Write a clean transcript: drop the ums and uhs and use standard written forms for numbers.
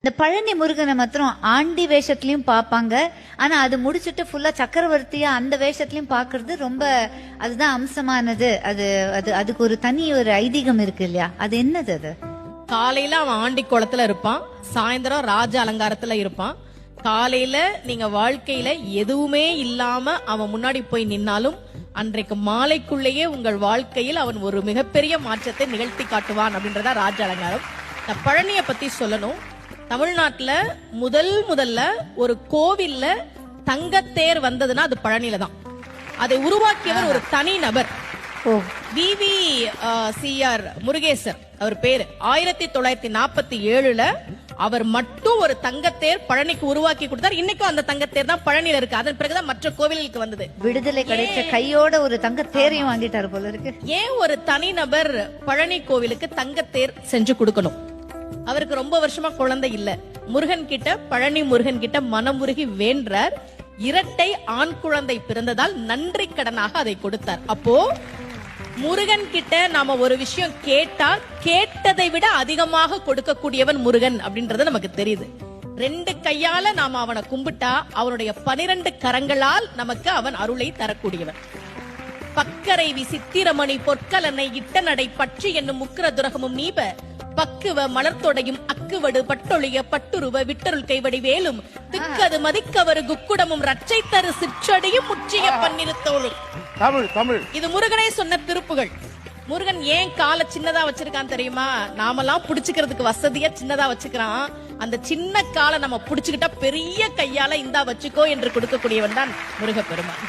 இந்த பழனி முருகனை மாத்திரம் ஆண்டி வேஷத்துலயும் பாப்பாங்க. ஆனா அது முடிச்சுட்டு ஃபுல்லா சக்கரவர்த்தியா அந்த வேஷத்துலயும் பாக்குறது ரொம்ப அதுதான் அம்சமானது. அது அது அதுக்கு ஒரு தனி ஒரு ஐதீகம் இருக்கு இல்லையா? அது என்னது? அது காலையில அவன் ஆண்டி குளத்துல இருப்பான், சாயந்தரம் ராஜ அலங்காரத்துல இருப்பான். காலையில நீங்க வாழ்க்கையில எதுவுமே இல்லாம அவன் முன்னாடி போய் நின்னாலும் அன்றைக்கு மாலைக்குள்ளேயே உங்கள் வாழ்க்கையில் அவன் ஒரு மிகப்பெரிய மாற்றத்தை நிகழ்த்தி காட்டுவான் அப்படின்றத ராஜ அலங்காரம். இந்த பழனிய பத்தி சொல்லணும். தமிழ்நாட்டுல முதல்ல ஒரு கோவில்ல தங்கத்தேர் வந்ததுன்னா அது பழனியில தான். அதை உருவாக்கியவர் ஒரு தனி நபர். விவிசிஆர் முருகேசர் அவர் பேரு. 1947 அவர் மட்டும் ஒரு தங்கத்தேர் பழனிக்கு உருவாக்கி கொடுத்தார். இன்னைக்கும் அந்த தங்கத்தேர் தான் பழனியில இருக்கு. அதன் பிறகுதான் மற்ற கோவிலுக்கு வந்தது. விடுதலை கிடைச்ச கையோட ஒரு தங்கத்தேரையும் வாங்கிட்டாரு போல இருக்கு. ஏன் ஒரு தனிநபர் பழனி கோவிலுக்கு தங்கத்தேர் செஞ்சு கொடுக்கணும்? அவருக்கு ரொம்ப வருஷமா குழந்தை இல்ல. முருகன் கிட்ட, பழனி முருகன் கிட்ட மனமுருகி வேண்டார். இரட்டை ஆண் குழந்தை பிறந்ததால் நன்றி கடனாக அதை கொடுத்தார். அப்போ முருகன் கிட்ட நாம ஒரு விஷயம் கேட்டா கேட்டதை விட அதிகமாக கொடுக்கக்கூடியவன் முருகன் அப்படின்றது நமக்கு தெரியுது. 2 கையால நாம அவனை கும்பிட்டா அவனுடைய 12 கரங்களால் நமக்கு அவன் அருளை தரக்கூடியவன். பக்கரைவி சித்திரமணி பொற்கலனை இட்ட நடை பற்றி என்னும் முக்கிர துரகமும் நீப பக்குவ மலர்த்தொடையும் அக்குவடு பட்டொழிய பட்டுருவ விட்டருள் கைவடி வேலும் திக்கது மதிக்கவரு குக்குடமும் ரச்சை தரு சிற்றடியும் முற்றிய பன்னிருத்தோளும். தமிழ் இது முருகனே சொன்ன திருப்புகள். முருகன் ஏன் காலை சின்னதா வச்சிருக்கான் தெரியுமா? நாமெல்லாம் புடிச்சுக்கிறதுக்கு வசதியா சின்னதா வச்சுக்கிறான். அந்த சின்ன காலை நம்ம புடிச்சுக்கிட்டா பெரிய கையால இந்தா வச்சுக்கோ என்று கொடுக்கக்கூடியவன் தான் முருகப்பெருமான்.